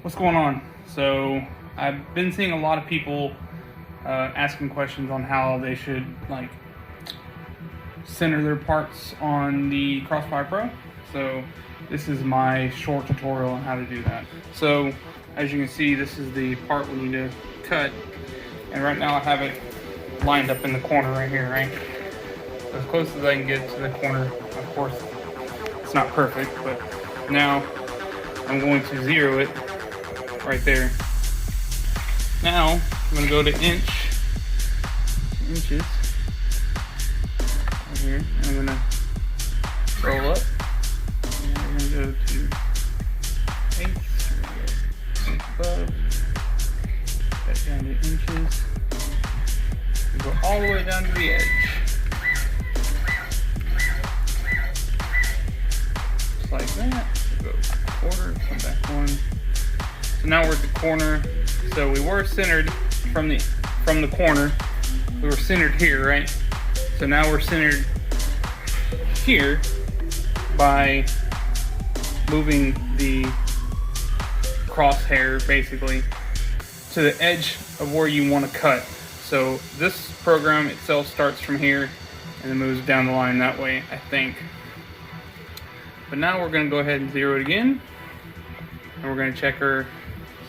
What's going on? So I've been seeing a lot of people asking questions on how they should center their parts on the Crossfire Pro. So this is my short tutorial on how to do that. So as you can see, this is the part we need to cut, and right now I have it lined up in the corner right here, right? So as close as I can get to the corner. Of course, it's not perfect, but now I'm going to zero it right there. Now I'm going to go to inches right here, and I'm going to roll up, and we're going to go to eighths, above, back down to inches, and go all the way down to the edge, just like that. Go quarter, come back one. So now we're at the corner. So we were centered from the corner. We were centered here, right? So now we're centered here by moving the crosshair basically to the edge of where you want to cut. So this program itself starts from here and then moves down the line that way, I think. But now we're going to go ahead and zero it again, and we're going to check her.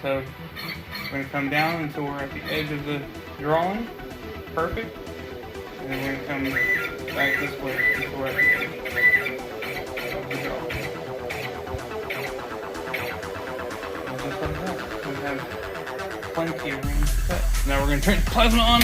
So we're going to come down until we're at the edge of the drawing. Perfect. And then we're going to come back this way until we're at the edge of the drawing. And just like that, we have plenty of room to cut. Now we're going to turn the plasma on.